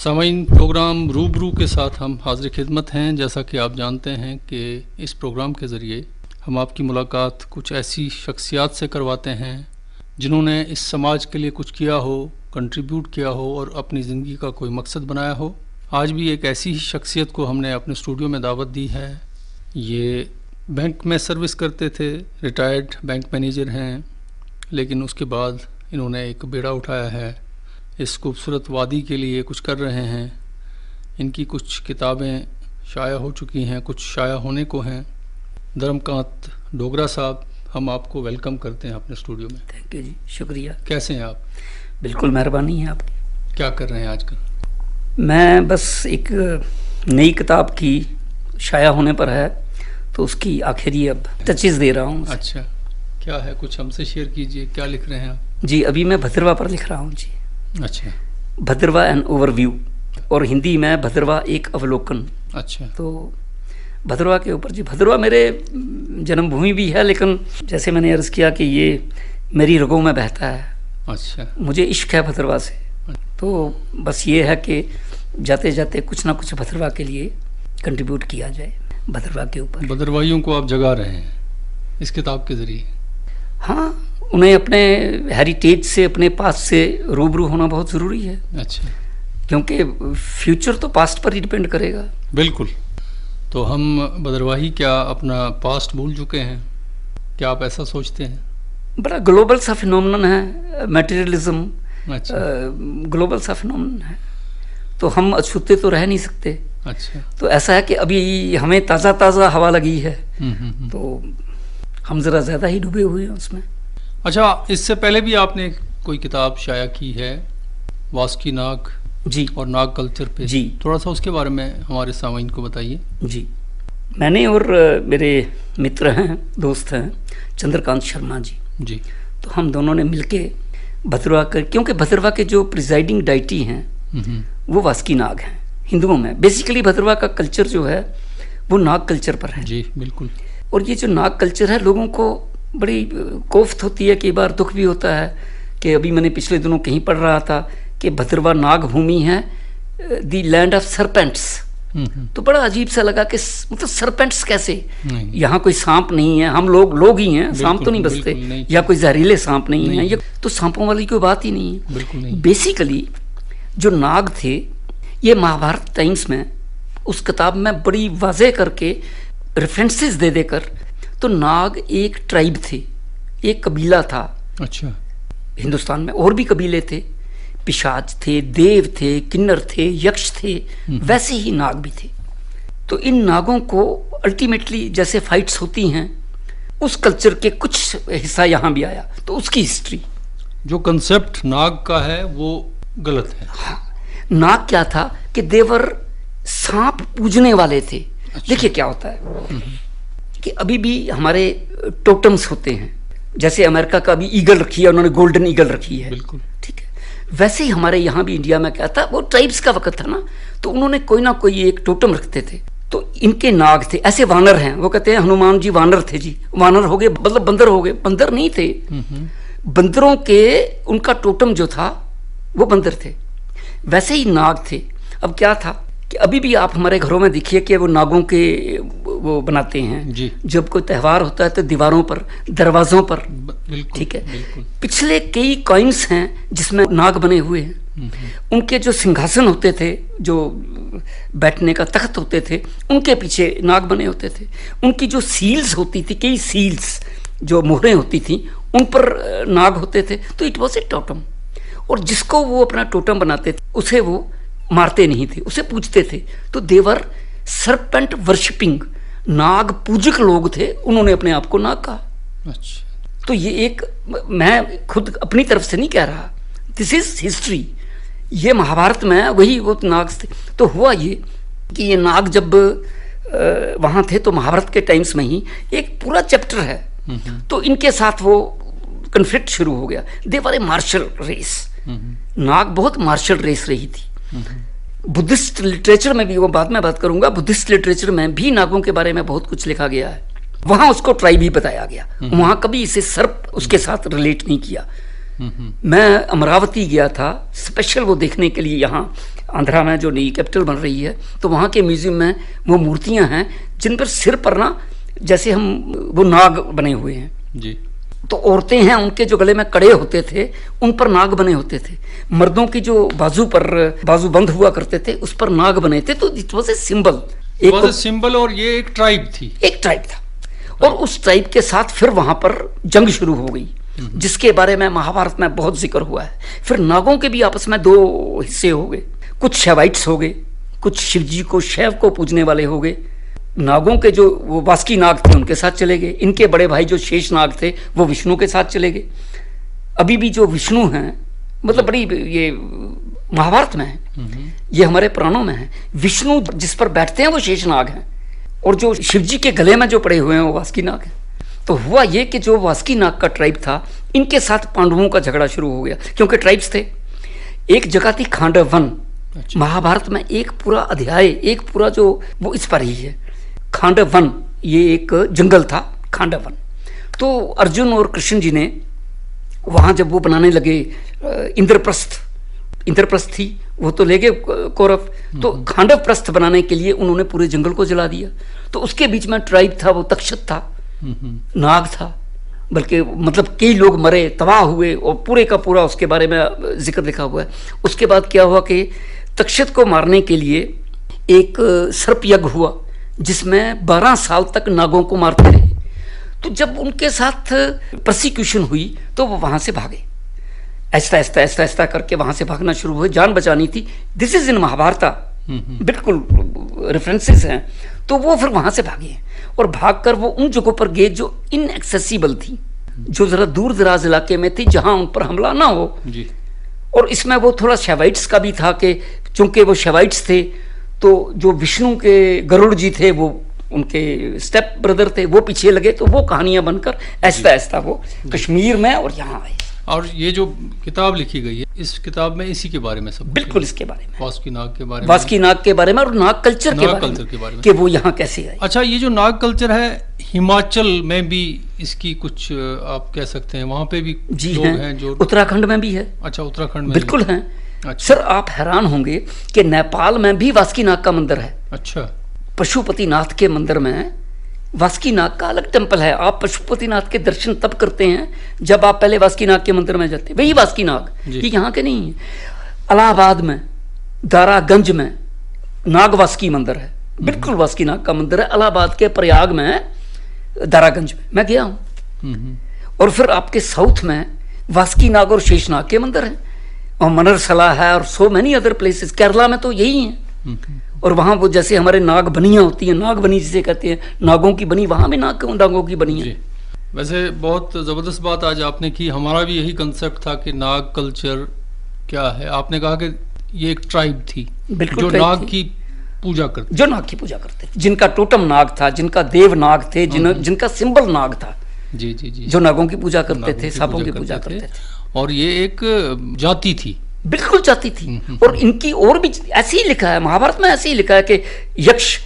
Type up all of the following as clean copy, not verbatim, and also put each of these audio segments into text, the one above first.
सामाइन programme रूबरू के साथ हम हाजिर खिदमत हैं। जैसा कि आप जानते हैं कि इस प्रोग्राम के ज़रिए हम आपकी मुलाकात कुछ ऐसी शख्सियात से करवाते हैं जिन्होंने इस समाज के लिए कुछ किया हो, कंट्रीब्यूट किया हो और अपनी ज़िंदगी का कोई मकसद बनाया हो। आज भी एक ऐसी ही शख्सियत को हमने अपने स्टूडियो में दावत दी है। ये बैंक में सर्विस करते थे, रिटायर्ड बैंक मैनेजर हैं, लेकिन उसके बाद इन्होंने एक बेड़ा उठाया है, इस खूबसूरत वादी के लिए कुछ कर रहे हैं। इनकी कुछ किताबें शाया हो चुकी हैं, कुछ शाया होने को हैं। धर्मकांत डोगरा साहब, हम आपको वेलकम करते हैं अपने स्टूडियो में। थैंक यू जी, शुक्रिया। कैसे हैं आप? बिल्कुल, मेहरबानी है आपकी। क्या कर रहे हैं आजकल? मैं बस एक नई किताब की शाया होने पर है, तो उसकी आखिरी अब टचेस दे रहा हूँ। अच्छा, क्या है, कुछ हमसे शेयर कीजिए, क्या लिख रहे हैं आप? जी, अभी मैं भद्रवा पर लिख रहा हूँ जी। अच्छा, भद्रवा एन ओवरव्यू, और हिंदी में भद्रवा एक अवलोकन। अच्छा, तो भद्रवा के ऊपर जी, भद्रवा मेरे जन्मभूमि भी है, लेकिन जैसे मैंने अर्ज़ किया कि ये मेरी रगों में बहता है। अच्छा, मुझे इश्क है भद्रवा से। तो बस ये है कि जाते जाते कुछ ना कुछ भद्रवा के लिए कंट्रीब्यूट किया जाए, भद्रवा के ऊपर। भद्रवाइयों को आप जगा रहे हैं इस किताब के ज़रिए। हाँ, उन्हें अपने हेरिटेज से, अपने पास्ट से रूबरू होना बहुत ज़रूरी है। अच्छा, क्योंकि फ्यूचर तो पास्ट पर ही डिपेंड करेगा। बिल्कुल। तो हम भद्रवाही क्या अपना पास्ट भूल चुके हैं? क्या आप ऐसा सोचते हैं? बड़ा ग्लोबल सा फिनोमेनन है मटेरियलिज्म। अच्छा, ग्लोबल सा फिनोमेनन है, तो हम अछूते तो रह नहीं सकते। अच्छा, तो ऐसा है कि अभी हमें ताज़ा ताज़ा हवा लगी है, तो हम ज़रा ज़्यादा ही डूबे हुए हैं उसमें। अच्छा, इससे पहले भी आपने कोई किताब शाया की है, वास्की नाग जी, और नाग कल्चर पे जी। थोड़ा सा उसके बारे में हमारे सामाइन को बताइए। जी, मैंने और मेरे मित्र हैं, दोस्त हैं, चंद्रकांत शर्मा जी, जी, तो हम दोनों ने मिलके भद्रवा कर, क्योंकि भद्रवा के जो प्रिजाइडिंग डाइटी हैं वो वास्की नाग हैं हिंदुओं में। बेसिकली भद्रवा का कल्चर जो है वो नाग कल्चर पर है। जी, बिल्कुल। और ये जो नाग कल्चर है, लोगों को बड़ी कोफ्त होती है, कई बार दुख भी होता है कि अभी मैंने पिछले दिनों कहीं पढ़ रहा था कि भद्रवा नाग भूमि है, दी लैंड ऑफ सरपेंट्स। तो बड़ा अजीब सा लगा कि मतलब सरपेंट्स कैसे? यहाँ कोई सांप नहीं है, हम लोग ही हैं, सांप तो नहीं बसते, या कोई जहरीले सांप नहीं है, ये तो सांपों वाली कोई बात ही नहीं है। बिल्कुल नहीं। बेसिकली जो नाग थे, ये महाभारत टाइम्स में उस किताब में बड़ी वाज़ेह करके रेफरेंसेस दे देकर, तो नाग एक ट्राइब थे, एक कबीला था। अच्छा, हिंदुस्तान में और भी कबीले थे, पिशाच थे, देव थे, किन्नर थे, यक्ष थे, वैसे ही नाग भी थे। तो इन नागों को अल्टीमेटली जैसे फाइट्स होती हैं, उस कल्चर के कुछ हिस्सा यहाँ भी आया, तो उसकी हिस्ट्री। जो कंसेप्ट नाग का है वो गलत है। हाँ, नाग क्या था कि देवर सांप पूजने वाले थे। अच्छा। देखिए क्या होता है कि अभी भी हमारे टोटम्स होते हैं, जैसे अमेरिका का अभी ईगल रखी है उन्होंने, गोल्डन ईगल रखी है, बिल्कुल ठीक है। वैसे ही हमारे यहाँ भी इंडिया में क्या था, वो ट्राइब्स का वक्त था ना, तो उन्होंने कोई ना कोई एक टोटम रखते थे। तो इनके नाग थे, ऐसे वानर हैं, वो कहते हैं हनुमान जी वानर थे जी, वानर हो गए मतलब बंदर हो गए, बंदर नहीं थे। बंदरों के उनका टोटम जो था वो बंदर थे, वैसे ही नाग थे। अब क्या था कि अभी भी आप हमारे घरों में देखिए कि वो नागों के वो बनाते हैं जी। जब कोई त्यौहार होता है तो दीवारों पर, दरवाजों पर, बिल्कुल, ठीक है। बिल्कुल। पिछले कई कॉइन्स हैं जिसमें नाग बने हुए हैं। उनके जो सिंहासन होते थे, जो बैठने का तख्त होते थे, उनके पीछे नाग बने होते थे। उनकी जो सील्स होती थी, कई सील्स जो मोहरें होती थी, उन पर नाग होते थे। तो इट वॉज ए टोटम, और जिसको वो अपना टोटम बनाते थे उसे वो मारते नहीं थे, उसे पूजते थे। तो देवर सरपेंट वर्शिपिंग, नाग पूजक लोग थे, उन्होंने अपने आप को नाग कहा। अच्छा, तो ये एक, मैं खुद अपनी तरफ से नहीं कह रहा, दिस इज हिस्ट्री। ये महाभारत में वही वो नाग थे। तो हुआ ये कि ये नाग जब वहाँ थे तो महाभारत के टाइम्स में ही एक पूरा चैप्टर है, तो इनके साथ वो कन्फ्लिक्ट शुरू हो गया। दे वर ए मार्शल रेस, नाग बहुत मार्शल रेस रही थी। बुद्धिस्ट लिटरेचर में भी, वो बाद में बात करूंगा, बुद्धिस्ट लिटरेचर में भी नागों के बारे में बहुत कुछ लिखा गया है। वहां उसको ट्राइब ही बताया गया, वहां कभी इसे सर्प उसके साथ रिलेट नहीं किया। मैं अमरावती गया था स्पेशल वो देखने के लिए, यहाँ आंध्रा में जो नई कैपिटल बन रही है, तो वहाँ के म्यूजियम में वो मूर्तियाँ हैं जिन पर सिर पर ना जैसे हम वो नाग बने हुए हैं जी। तो औरतें हैं उनके जो गले में कड़े होते थे उन पर नाग बने होते थे, मर्दों की जो बाजू पर बाजू बंद हुआ करते थे उस पर नाग बने थे। तो इट वाज ए सिंबल, एक सिंबल, और ये एक ट्राइब थी, एक ट्राइब था। और उस ट्राइब के साथ फिर वहां पर जंग शुरू हो गई जिसके बारे में महाभारत में बहुत जिक्र हुआ है। फिर नागों के भी आपस में दो हिस्से हो गए, कुछ शैवाइट्स हो गए, कुछ शिवजी को शैव को पूजने वाले हो गए। नागों के जो वो वासुकी नाग थे उनके साथ चले गए, इनके बड़े भाई जो शेष नाग थे वो विष्णु के साथ चले गए। अभी भी जो विष्णु हैं, मतलब बड़ी ये महाभारत में है, ये हमारे पुराणों में है, विष्णु जिस पर बैठते हैं वो शेष नाग हैं, और जो शिवजी के गले में जो पड़े हुए हैं वो वासुकी नाग हैं। तो हुआ ये कि जो वासुकी नाग का ट्राइब था इनके साथ पांडवों का झगड़ा शुरू हो गया, क्योंकि ट्राइब्स थे। एक जगह थी खांडव वन। अच्छा। महाभारत में एक पूरा अध्याय, एक पूरा जो वो इस पर ही है, खांडव वन। ये एक जंगल था खांडव वन। तो अर्जुन और कृष्ण जी ने वहाँ जब वो बनाने लगे इंद्रप्रस्थ थी वो तो ले गए कौरव, तो खांडव प्रस्थ बनाने के लिए उन्होंने पूरे जंगल को जला दिया। तो उसके बीच में ट्राइब था, वो तक्षत था, नाग था, बल्कि मतलब कई लोग मरे, तबाह हुए, और पूरे का पूरा उसके बारे में जिक्र लिखा हुआ है। उसके बाद क्या हुआ कि तक्षत को मारने के लिए एक सर्प यज्ञ हुआ जिसमें 12 साल तक नागों को मारते रहे। तो जब उनके साथ प्रोसिक्यूशन हुई तो वो वहां से भागे, ऐसा करके वहां से भागना शुरू हुए, जान बचानी थी। दिस इज इन महाभारता, बिल्कुल रेफरेंसेस हैं। तो वो फिर वहां से भागे और भागकर वो उन जगहों पर गए जो इनएक्सेसिबल थी, जो जरा दूर दराज इलाके में थी, जहां उन पर हमला ना हो जी। और इसमें वो थोड़ा शेवाइट्स का भी था कि चूंकि वो शेवाइट्स थे तो जो विष्णु के गरुड़ जी थे वो उनके स्टेप ब्रदर थे, वो पीछे लगे। तो वो कहानियां बनकर ऐसा वो कश्मीर में और यहाँ आए। और ये जो किताब लिखी गई है, इस किताब में इसी के बारे में सब बिल्कुल इसके बारे में, वासुकी नाग के बारे में, वासुकी नाग के बारे में और नाग कल्चर के बारे में कि वो यहाँ कैसे आए। अच्छा, ये जो नाग कल्चर है हिमाचल में भी इसकी कुछ आप कह सकते हैं, वहाँ पे भी जी लोग हैं जो उत्तराखंड में भी है। अच्छा, उत्तराखंड में बिल्कुल हैं। अच्छा। सर आप हैरान होंगे कि नेपाल में भी वासुकी नाग का मंदिर है। अच्छा। पशुपतिनाथ के मंदिर में वासुकी नाग का अलग टेम्पल है। आप पशुपतिनाथ के दर्शन तब करते हैं जब आप पहले वासुकी नाग के मंदिर में जाते हैं। वही वासुकी नाग, ये यहाँ के नहीं है। इलाहाबाद में दारागंज में नाग वासुकी मंदिर है, बिल्कुल वासुकी नाग का मंदिर है। इलाहाबाद के प्रयाग में दारागंज में मैं गया हूँ। और फिर आपके साउथ में वासुकी नाग और शेषनाग के मंदिर हैं, और मनरसला है, और so many other places. Kerala में तो यही है। और वहाँ वो जैसे हमारे नाग बनियाँ होती हैं, नाग बनी जिसे कहते हैं, नागों की बनी, वहाँ भी नागों की बनी है। वैसे बहुत ज़बरदस्त बात आज आपने की। हमारा भी यही कंसेप्ट था कि नाग कल्चर क्या है। आपने कहा कि ये एक ट्राइब थी जो नाग की पूजा करते, जो नाग की पूजा करते, जिनका टोटम नाग था, जिनका देव नाग थे, जिनका सिंबल नाग था। जी जी जी। जो नागों की पूजा करते थे, सांपों की पूजा करते थे। और ये एक जाति थी, बिल्कुल जाती थी। और इनकी और भी ऐसे ही लिखा है, महाभारत में ऐसे ही लिखा है कि यक्ष,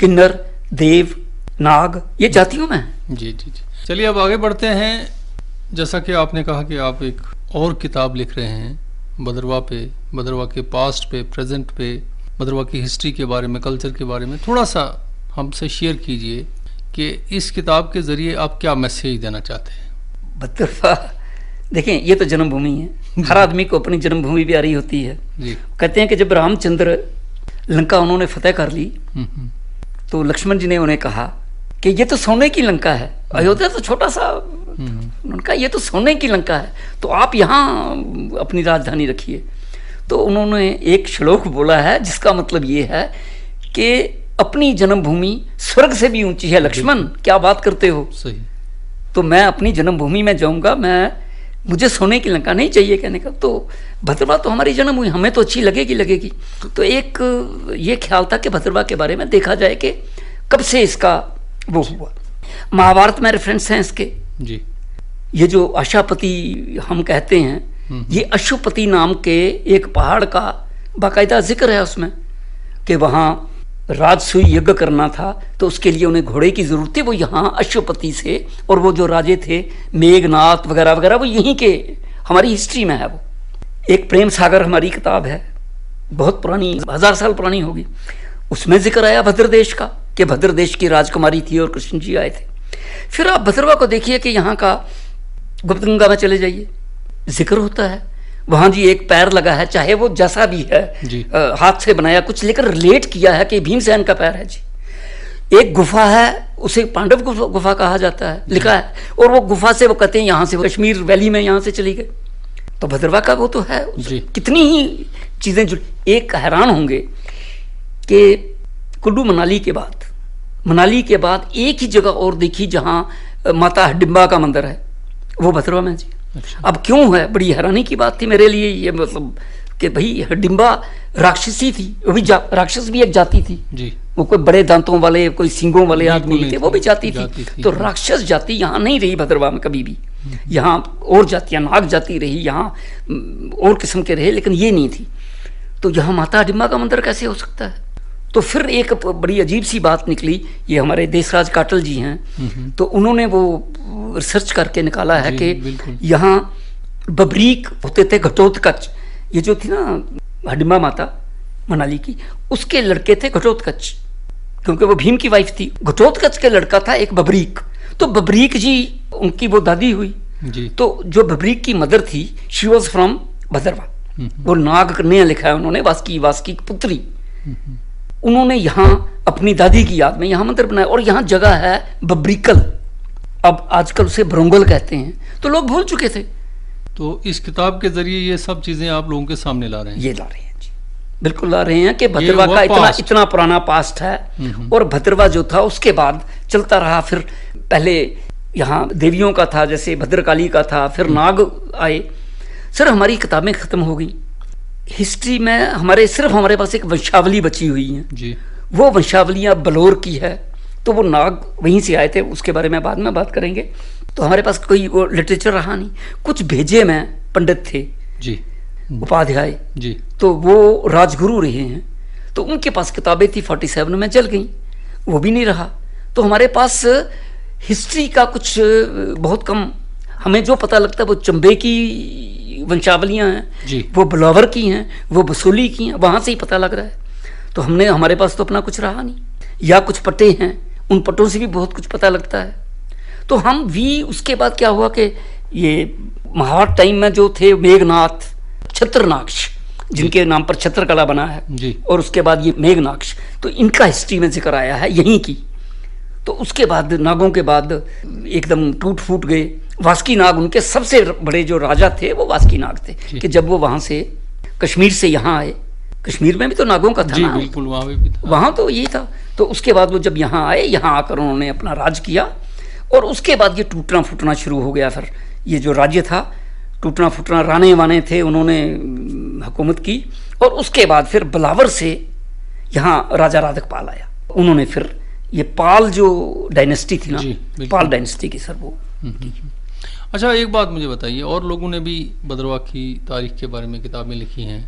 किन्नर, देव, नाग ये जातियों में है। जी जी जी। चलिए अब आगे बढ़ते हैं। जैसा कि आपने कहा कि आप एक और किताब लिख रहे हैं भद्रवाह पे, भद्रवाह के पास्ट पे, प्रेजेंट पे, भद्रवाह की हिस्ट्री के बारे में, कल्चर के बारे में थोड़ा सा हमसे शेयर कीजिए कि इस किताब के जरिए आप क्या मैसेज देना चाहते हैं। भद्रवाह देखें, ये तो जन्मभूमि है, हर आदमी को अपनी जन्मभूमि प्यारी होती है। जी। कहते हैं कि जब रामचंद्र लंका उन्होंने फतेह कर ली तो लक्ष्मण जी ने उन्हें कहा कि ये तो सोने की लंका है, अयोध्या तो छोटा सा, उन्होंने कहा ये तो सोने की लंका है, तो आप यहाँ अपनी राजधानी रखिए। तो उन्होंने एक श्लोक बोला है जिसका मतलब ये है कि अपनी जन्मभूमि स्वर्ग से भी ऊंची है। लक्ष्मण क्या बात करते हो, सही। तो मैं अपनी जन्मभूमि में जाऊंगा, मुझे सोने की लंका नहीं चाहिए। कहने का तो भद्रवाह तो हमारी जन्मभूमि, हमें तो अच्छी लगेगी। तो एक ये ख्याल था कि भद्रवाह के बारे में देखा जाए कि कब से इसका वो हुआ। महाभारत में रेफरेंस हैं इसके जी। ये जो अशापति हम कहते हैं, ये अशुपति नाम के एक पहाड़ का बाकायदा जिक्र है उसमें कि वहाँ राजसूय यज्ञ करना था, तो उसके लिए उन्हें घोड़े की जरूरत थी। वो यहाँ अश्वपति से, और वो जो राजे थे मेघनाथ वगैरह वगैरह, वो यहीं के हमारी हिस्ट्री में है। वो एक प्रेम सागर हमारी किताब है, बहुत पुरानी, 1000 साल पुरानी होगी। उसमें जिक्र आया भद्र देश का, कि भद्र देश की राजकुमारी थी और कृष्ण जी आए थे। फिर आप भद्रवा को देखिए कि यहाँ का गुप्तगंगा में चले जाइए, जिक्र होता है वहाँ जी एक पैर लगा है, चाहे वो जैसा भी है, हाथ से बनाया कुछ, लेकिन रिलेट किया है कि भीमसेन का पैर है जी। एक गुफा है, उसे पांडव गुफा कहा जाता है, लिखा है, और वो गुफा से वो कहते हैं यहाँ से कश्मीर वैली में यहाँ से चली गए। तो भद्रवा का वो तो है, कितनी ही चीजें जुड़। एक हैरान होंगे कि कुल्लू मनाली के बाद एक ही जगह और देखी जहाँ माता हडिम्बा का मंदिर है, वो भद्रवा में जी। अच्छा। अब क्यों है, बड़ी हैरानी की बात थी मेरे लिए ये, मतलब कि भाई हडिम्बा राक्षसी थी, वो भी राक्षस भी एक जाति थी जी। वो कोई बड़े दांतों वाले, कोई सींगों वाले आदमी थे, वो भी जाति थी। तो राक्षस जाति यहाँ नहीं रही भद्रवा में कभी भी। यहाँ और जातियाँ, नाग जाति रही, यहाँ और किस्म के रहे, लेकिन ये नहीं थी। तो यहाँ माता हडिम्बा का मंदिर कैसे हो सकता है? तो फिर एक बड़ी अजीब सी बात निकली, ये हमारे देशराज काटल जी हैं, तो उन्होंने वो रिसर्च करके निकाला है कि यहाँ बबरीक होते थे, घटोत्कच, ये जो थी ना हडिम्बा माता मनाली की, उसके लड़के थे घटोत्कच, क्योंकि वो भीम की वाइफ थी। घटोत्कच के लड़का था एक बबरीक, तो बबरीक जी उनकी वो दादी हुई जी। तो जो बबरीक की मदर थी, शी वॉज फ्रॉम भद्रवा। वो नाग ने लिखा है उन्होंने, वास्की की पुत्री। उन्होंने यहाँ अपनी दादी की याद में यहाँ मंदिर बनाया, और यहाँ जगह है बबरीकल, अब आजकल उसे बरोंगल कहते हैं, तो लोग भूल चुके थे। तो इस किताब के जरिए ये सब चीजें आप लोगों के सामने ला रहे हैं? ये ला रहे हैं जी, बिल्कुल ला रहे हैं कि भद्रवा का इतना पुराना पास्ट है। और भद्रवा जो था उसके बाद चलता रहा, फिर पहले यहाँ देवियों का था, जैसे भद्रकाली का था, फिर नाग आए। सर हमारी किताबें खत्म हो गई, हिस्ट्री में सिर्फ हमारे पास एक वंशावली बची हुई है जी। वो वंशावलियाँ बलौर की है, तो वो नाग वहीं से आए थे, उसके बारे में बाद में बात करेंगे। तो हमारे पास कोई वो लिटरेचर रहा नहीं। कुछ भेजे में पंडित थे जी, उपाध्याय जी, तो वो राजगुरु रहे हैं, तो उनके पास किताबें थी, 47 में जल गई, वो भी नहीं रहा। तो हमारे पास हिस्ट्री का कुछ बहुत कम, हमें जो पता लगता है वो चंबे की वंशावलियाँ हैं, वो बलौवर की हैं, वो बसोली की हैं, वहाँ से ही पता लग रहा है। तो हमारे पास तो अपना कुछ रहा नहीं, या कुछ पट्टे हैं, उन पट्टों से भी बहुत कुछ पता लगता है। तो हम भी उसके बाद क्या हुआ कि ये महाभारत टाइम में जो थे मेघनाथ, छत्रनाक्ष, जिनके नाम पर छत्रकला बना है जी। और उसके बाद ये मेघनाक्ष, तो इनका हिस्ट्री में जिक्र आया है यहीं की। तो उसके बाद नागों के बाद एकदम टूट फूट गए। वास्की नाग उनके सबसे बड़े जो राजा थे वो वास्की नाग थे, कि जब वो वहाँ से कश्मीर से यहाँ आए, कश्मीर में भी तो नागों का था ना, बिल्कुल वहाँ भी था, वहाँ तो यही था। तो उसके बाद वो जब यहाँ आए, यहाँ आकर उन्होंने अपना राज किया, और उसके बाद ये टूटना फूटना शुरू हो गया। फिर ये जो राज्य था टूटना फूटना, राणे वाने थे, उन्होंने हुकूमत की, और उसके बाद फिर बिलावर से यहाँ राजा राधकपाल आया। उन्होंने फिर ये पाल जो डायनेस्टी थी ना, पाल डायनेस्टी की सर वो। अच्छा एक बात मुझे बताइए, और लोगों ने भी भद्रवा की तारीख के बारे में किताबें लिखी हैं,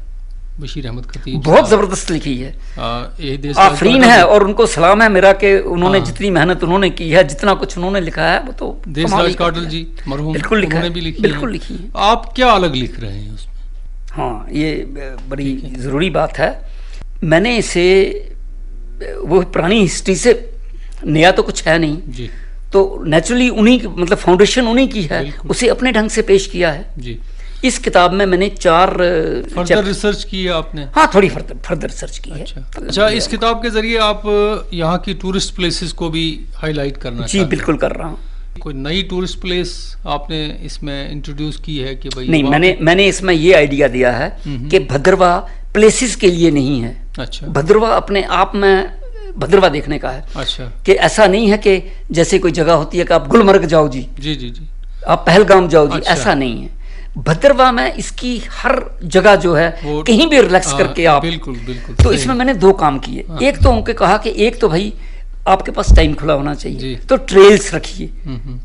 बशीर अहमद खतीब बहुत जबरदस्त लिखी है, आफरीन है, और उनको सलाम है मेरा कि उन्होंने जितनी मेहनत उन्होंने की है, जितना कुछ उन्होंने लिखा है, वो तो देशराज काटल जी मरहूम बिल्कुल लिखा है, बिल्कुल लिखी है। आप क्या अलग लिख रहे हैं उसमें? हाँ, ये बड़ी जरूरी बात है। मैंने इसे वो पुरानी हिस्ट्री से, नया तो कुछ है नहीं जी, तो नेचुरली उन्हीं की, मतलब फाउंडेशन उन्हीं की है, उसे अपने ढंग से पेश किया है जी। इस किताब में मैंने 4 फर्दर रिसर्च की है आपने? हाँ, थोड़ी फर्दर रिसर्च की है। अच्छा, इस किताब के जरिए आप यहाँ की टूरिस्ट प्लेसेस को भी हाईलाइट करना जी? बिल्कुल कर रहा हूँ। कोई नई टूरिस्ट प्लेस आपने इसमें इंट्रोड्यूस की है कि भाई? नहीं, मैंने इसमें ये आइडिया दिया है कि भद्रवा प्लेसेस के लिए नहीं है। अच्छा। भद्रवा अपने आप में भद्रवा देखने का है। अच्छा। कि ऐसा नहीं है कि जैसे कोई जगह होती है कि आप गुलमर्ग जाओ जी, आप पहलगाम जाओ जी, ऐसा नहीं है। भद्रवा में इसकी हर जगह जो है कहीं भी रिलैक्स करके आप, बिल्कुल। तो इसमें मैंने 2 काम किए। एक तो उनके कहा कि एक तो भाई आपके पास टाइम खुला होना चाहिए, तो ट्रेल्स रखिए,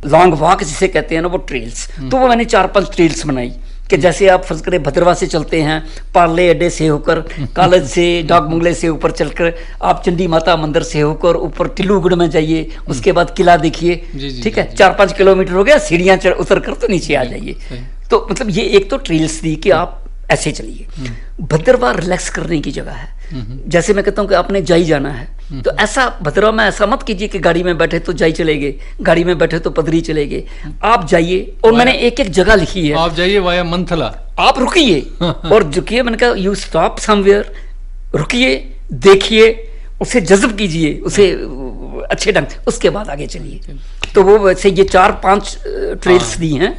लॉन्ग वॉक जिसे कहते हैं ना, वो ट्रेल्स। तो वो मैंने 4-5 ट्रेल्स बनाई कि जैसे आप फर्ज करें भद्रवा से चलते हैं, पार्ले अड्डे से होकर, कॉलेज से, डाक बंगले से ऊपर चलकर आप चंडी माता मंदिर से होकर ऊपर टिल्लूगढ़ में जाइए, उसके बाद किला देखिए, ठीक है, 4-5 किलोमीटर हो गया, सीढ़ियाँ उतर कर तो नीचे आ जाइए। तो मतलब ये एक तो ट्रेल्स दी कि आप ऐसे चलिए। भद्रवाह रिलैक्स करने की जगह है। जैसे मैं कहता हूँ कि आपने जाई जाना है, तो ऐसा भद्रवाह में ऐसा मत कीजिए कि गाड़ी में बैठे तो जाई चले गए, गाड़ी में बैठे तो पदरी चले गए। आप जाइए, और मैंने एक एक जगह लिखी है, आप जाइए वाया मंथला, आप रुकिए और झुकिए। मैंने कहा यू स्टॉप समवेयर, रुकिए, देखिए, उसे जज्ब कीजिए, उसे अच्छे ढंग से, उसके बाद आगे चलिए। तो वो वैसे ये 4-5 ट्रेल्स दी हैं।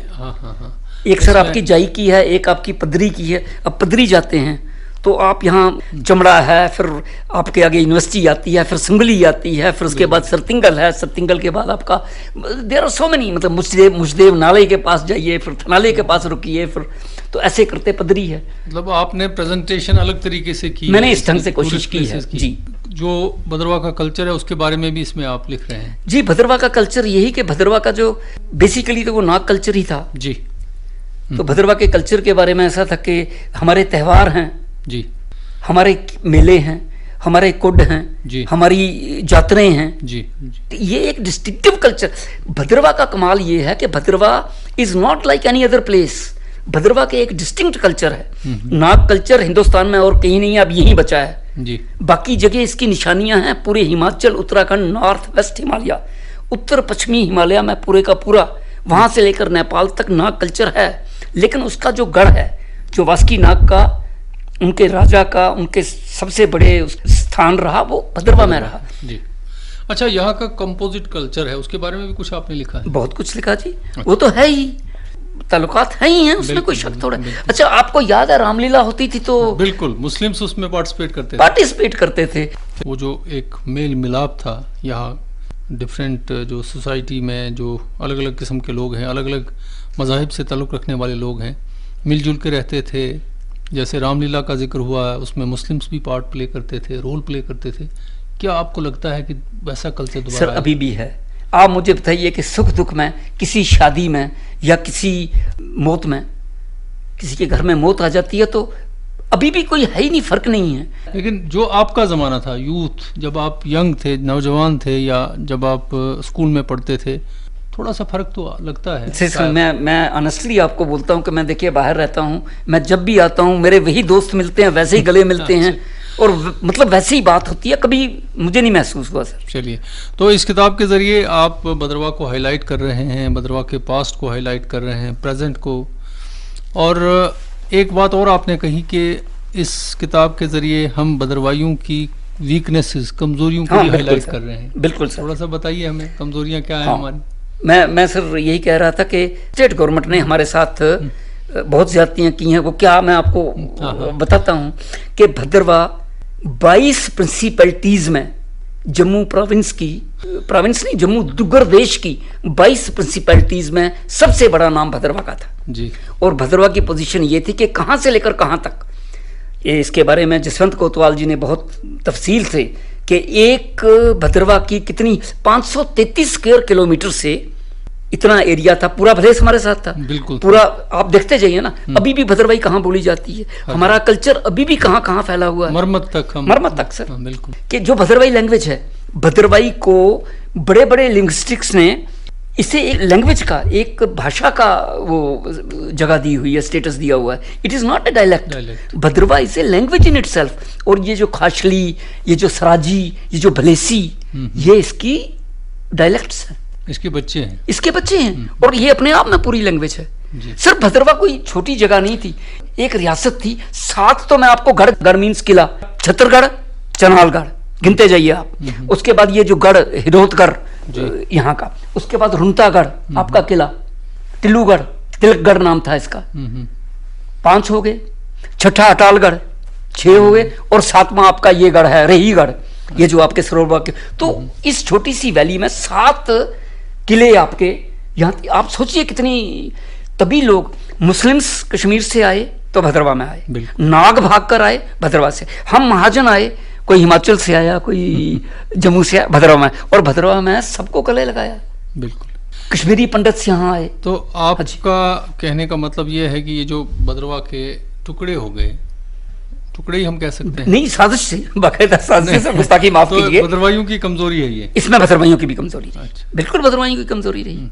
एक सर आपकी जाई की है, एक आपकी पदरी की है। अब पदरी जाते हैं तो आप यहाँ चमड़ा है, फिर आपके आगे यूनिवर्सिटी आती है, फिर सुंगली आती है, फिर उसके बाद सरतिंगल है, सरतिंगल के बाद आपका देयर आर सो मेनी, मतलब मुझदेव नाले के पास जाइए, फिर थनाले के पास रुकिए, फिर तो ऐसे करते पदरी है। मतलब आपने प्रेजेंटेशन अलग तरीके से की, मैंने इस ढंग से कोशिश की है जी। जो भद्रवाह का कल्चर है उसके बारे में भी इसमें आप लिख रहे हैं जी। भद्रवाह का कल्चर यही कि भद्रवाह का जो बेसिकली तो वो नाग कल्चर ही था जी। तो भद्रवाह के कल्चर के बारे में ऐसा था कि हमारे त्यौहार हैं जी, हमारे मेले हैं, हमारे कुड हैं जी, हमारी यात्राएं हैं जी, जी। ये एक डिस्टिंक्टिव कल्चर। भद्रवाह का कमाल ये है कि Bhadrawah is not like any other place. Bhadrawah के एक डिस्टिंक्ट कल्चर है। नाग कल्चर हिंदुस्तान में और कहीं नहीं, अब यहीं बचा है जी। बाकी जगह इसकी निशानियां हैं। पूरे हिमाचल, उत्तराखंड, नॉर्थ वेस्ट हिमालय, उत्तर पश्चिमी हिमालय में पूरे का पूरा, वहां से लेकर नेपाल तक नाग कल्चर है। लेकिन उसका जो गढ़ है, जो वासुकी नाग का, उनके राजा का, उनके सबसे बड़े स्थान रहा, वो भद्रवाह में रहा जी। अच्छा, यहाँ का कंपोजिट कल्चर है, उसके बारे में भी कुछ आपने लिखा है? बहुत कुछ लिखा जी। वो तो है ही, ताल्लुकात है ही हैं, उसमें कोई शक थोड़ा। अच्छा, आपको याद है रामलीला होती थी तो बिल्कुल मुस्लिम्स उसमें पार्टिसिपेट करते थे। वो जो एक मेल मिलाप था यहाँ, डिफरेंट जो सोसाइटी में जो अलग अलग किस्म के लोग हैं, अलग अलग मज़ाहिब से ताल्लुक़ रखने वाले लोग हैं, मिलजुल के रहते थे। जैसे रामलीला का जिक्र हुआ, उसमें मुस्लिम्स भी पार्ट प्ले करते थे, रोल प्ले करते थे। क्या आपको लगता है कि वैसा कल्चर दोबारा सर अभी भी है? आप मुझे बताइए कि सुख दुख में, किसी शादी में या किसी मौत में, किसी के घर में मौत आ जाती है तो अभी भी कोई है ही नहीं, फर्क नहीं है। लेकिन जो आपका ज़माना था, यूथ, जब आप यंग थे, नौजवान थे, या जब आप स्कूल में पढ़ते थे, थोड़ा सा फर्क तो लगता है। मैं ऑनेस्टली आपको बोलता हूँ कि मैं देखिए बाहर रहता हूँ, मैं जब भी आता हूँ मेरे वही दोस्त मिलते हैं, वैसे ही गले मिलते हैं और मतलब वैसे ही बात होती है, कभी मुझे नहीं महसूस हुआ सर। चलिए, तो इस किताब के ज़रिए आप भद्रवाह को हाईलाइट कर रहे हैं, भद्रवाह के पास्ट को हाईलाइट कर रहे हैं, प्रेजेंट को, और एक बात और आपने कही कि इस किताब के ज़रिए हम भद्रवाहियों की वीकनेसेस, कमज़ोरियों को भी हाईलाइट कर रहे हैं। बिल्कुल सर, थोड़ा सा बताइए हमें, कमज़ोरियाँ क्या हैं हमारी? मैं सर यही कह रहा था कि स्टेट गवर्नमेंट ने हमारे साथ बहुत ज्यादतियां की हैं। वो क्या, मैं आपको बताता हूं कि भद्रवाह 22 प्रिंसिपैलिटीज में, जम्मू प्रोविंस नहीं, जम्मू दुगर देश की 22 प्रिंसिपैलिटीज में सबसे बड़ा नाम भद्रवाह का था जी। और भद्रवाह की पोजीशन ये थी कि कहां से लेकर कहां तक, ये इसके बारे में जसवंत कोतवाल जी ने बहुत तफसील से कि एक भद्रवाह की कितनी 533 स्क्वायर किलोमीटर से इतना एरिया था, पूरा प्रदेश हमारे साथ था। बिल्कुल, पूरा आप देखते जाइए ना, अभी भी भद्रवाही कहाँ बोली जाती है, हमारा कल्चर अभी भी कहाँ कहाँ फैला हुआ है, मरमत तक सर। बिल्कुल, कि जो भद्रवाही लैंग्वेज है, भद्रवाही को बड़े बड़े लिंग्विस्टिक्स ने इसे एक लैंग्वेज का, एक भाषा का वो जगह दी हुई है, स्टेटस दिया हुआ है। It is not a dialect, Bhadrawah is a language in itself. और ये जो खाशली, ये जो सराजी, ये जो भलेसी, ये इसकी डायलेक्ट्स हैं, इसके बच्चे हैं और ये अपने आप में पूरी लैंग्वेज है। सर भद्रवाह कोई छोटी जगह नहीं थी, एक रियासत थी। 7 तो मैं आपको गढ़ मीन्स किला, छत्तरगढ़, चनालगढ़ गिनते जाइए आप। उसके बाद ये जो गढ़, हिरोतगढ़ यहाँ का, उसके बाद रुंतागढ़ आपका किला, टिल्लूगढ़, तिलकगढ़ नाम था इसका, 5 हो गए। छठा अटालगढ़ 6 हो गए, और 7वां आपका ये गढ़ है रहीगढ़, ये जो आपके सरोवर के। तो इस छोटी सी वैली में 7 किले आपके यहाँ। आप सोचिए कितनी, तभी लोग मुस्लिम्स कश्मीर से आए तो भद्रवाह में आए, नाग भाग कर आए भद्रवाह से, हम महाजन आए, कोई हिमाचल से आया, कोई जम्मू से आया, भद्रवाह में, और भद्रवाह में सबको गले लगाया। बिल्कुल, कश्मीरी पंडित यहाँ आए। तो आपका कहने का मतलब ये है कि ये जो भद्रवाह के टुकड़े हो गए, टुकड़े ही हम कह सकते हैं? नहीं, साजिश से, बाकायदा साजिश से, गुस्ताखी माफ कीजिए। तो भद्रवाहियों की कमजोरी है ये, इसमें भद्रवाहियों की भी कमजोरी रही। अच्छा। बिल्कुल भद्रवाहियों की कमजोरी रही।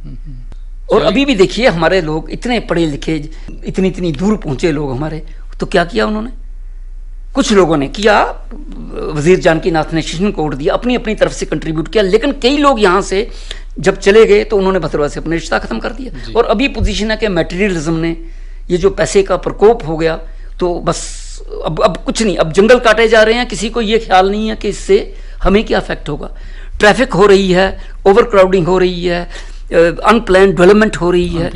और अभी भी देखिए हमारे लोग इतने पढ़े लिखे, इतनी दूर पहुंचे लोग हमारे, तो क्या किया उन्होंने, कुछ लोगों ने किया, वजीर जानकीनाथ ने सेशन कोड दिया, अपनी अपनी तरफ से कंट्रीब्यूट किया, लेकिन कई लोग यहाँ से जब चले गए तो उन्होंने भद्रवाह से अपने रिश्ता खत्म कर दिया। और अभी पोजीशन है कि मटेरियलिज्म ने, ये जो पैसे का प्रकोप हो गया, तो बस अब कुछ नहीं, अब जंगल काटे जा रहे हैं, किसी को ये ख्याल नहीं है कि इससे हमें क्या इफेक्ट होगा। ट्रैफिक हो रही है, ओवर क्राउडिंग हो रही है, अनप्लान डेवलपमेंट हो रही है,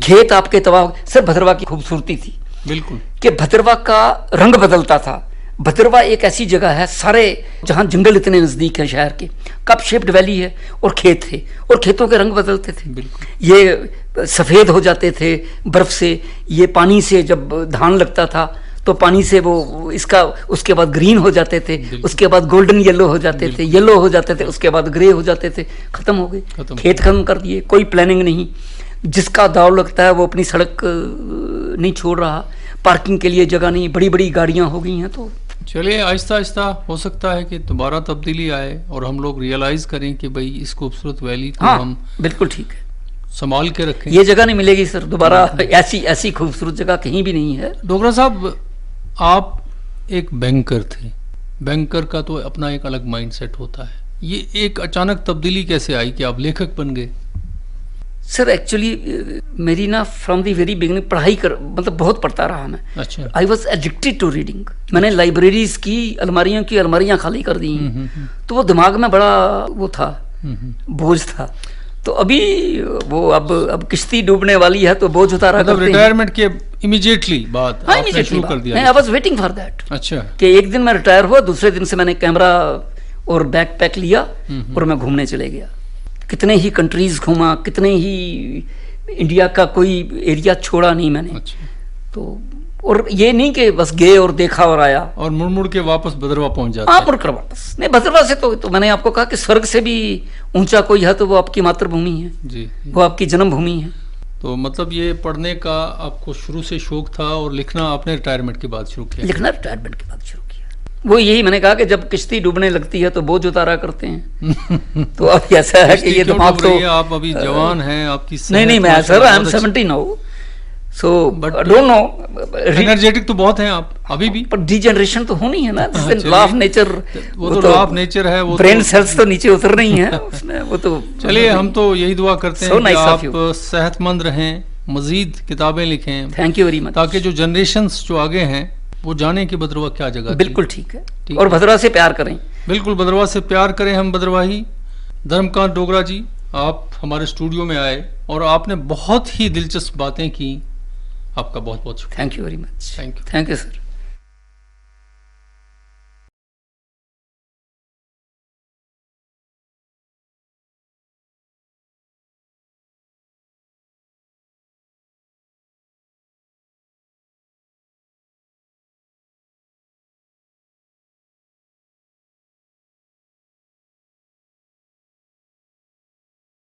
खेत आपके तबाह। सर भद्रवाह की खूबसूरती थी बिल्कुल कि भद्रवाह का रंग बदलता था। भद्रवाह एक ऐसी जगह है सारे जहां जंगल इतने नजदीक है शहर के, कप शेप्ड वैली है और खेत थे, और खेतों के रंग बदलते थे, ये सफेद हो जाते थे बर्फ से, ये पानी से जब धान लगता था तो पानी से वो इसका, उसके बाद ग्रीन हो जाते थे, उसके बाद गोल्डन येलो हो जाते थे, येलो हो जाते थे, उसके बाद ग्रे हो जाते थे, खत्म हो गए, खेत खत्म कर दिए, कोई प्लानिंग नहीं। जिसका दाव लगता है वो अपनी सड़क नहीं छोड़ रहा, पार्किंग के लिए जगह नहीं, बड़ी बड़ी गाड़ियां हो गई हैं। तो चलिए आहिस्ता आहिस्ता हो सकता है कि दोबारा तब्दीली आए और हम लोग रियलाइज करें कि भाई इस खूबसूरत वैली को हम बिल्कुल ठीक है संभाल के रखें। ये जगह नहीं मिलेगी सर दोबारा, ऐसी खूबसूरत जगह कहीं भी नहीं है। डोगरा साहब, आप एक बैंकर थे, बैंकर का तो अपना एक अलग माइंडसेट होता है, ये एक अचानक तब्दीली कैसे आई कि आप लेखक बन गए? सर एक्चुअली मेरी ना फ्रॉम दी वेरी बिगिनिंग पढ़ाई कर, मतलब बहुत पढ़ता रहा मैं। अच्छा। I was addicted to reading. मैंने लाइब्रेरीज की अलमारियां खाली कर दी, तो वो दिमाग में बड़ा वो था, बोझ था। तो अभी वो अब किश्ती डूबने वाली है तो बोझ उतारा करते हैं। रिटायरमेंट के इमीडिएटली बाद आपने शुरू कर दिया? I was waiting for that. अच्छा। कि एक दिन मैं रिटायर हुआ, दूसरे दिन से मैंने कैमरा और बैग पैक लिया और मैं घूमने चले गया। कितने ही कंट्रीज घूमा, कितने ही इंडिया का कोई एरिया छोड़ा नहीं मैंने। अच्छा। तो और ये नहीं कि बस गए और देखा और आया और मुड़ के वापस भद्रवाह पहुंच जाते। हाँ, मुड़कर वापस नहीं, भद्रवाह से तो मैंने आपको कहा कि स्वर्ग से भी ऊंचा कोई है तो वो आपकी मातृभूमि है जी, वो आपकी जन्मभूमि है। तो मतलब ये पढ़ने का आपको शुरू से शौक था और लिखना आपने रिटायरमेंट के बाद शुरू किया? लिखना रिटायरमेंट के बाद शुरू किया। वो यही मैंने कहा कि जब किश्ती डूबने लगती है तो बोझ उतारा करते हैं। तो अब ऐसा है कि ये दिमाग तो आप अभी जवान हैं, आपकी नहीं मैं sir I am 70 now, so don't know, energetic तो बहुत हैं आप अभी भी, पर डिजेनरेशन तो होनी है ना, लॉ ऑफ नेचर। वो तो लॉ ऑफ नेचर है, वो ब्रेन सेल्स तो नीचे उतर रही हैं उसमें, वो तो चलिए हम तो यही दुआ करते हैं कि आप सेहतमंद रहें, मजीद किताबें लिखें। Thank you very much. ताकि जो जनरेशंस जो आगे हैं वो जाने कि भद्रवाह क्या जगह। बिल्कुल ठीक है, और भद्रवाह से प्यार करें। बिल्कुल भद्रवाह से प्यार करें हम भद्रवाही। धर्मकांत डोगरा जी, आप हमारे स्टूडियो में आए और आपने बहुत ही दिलचस्प बातें की, आपका बहुत बहुत शुक्रिया। Thank you very much. Thank you. Thank you sir.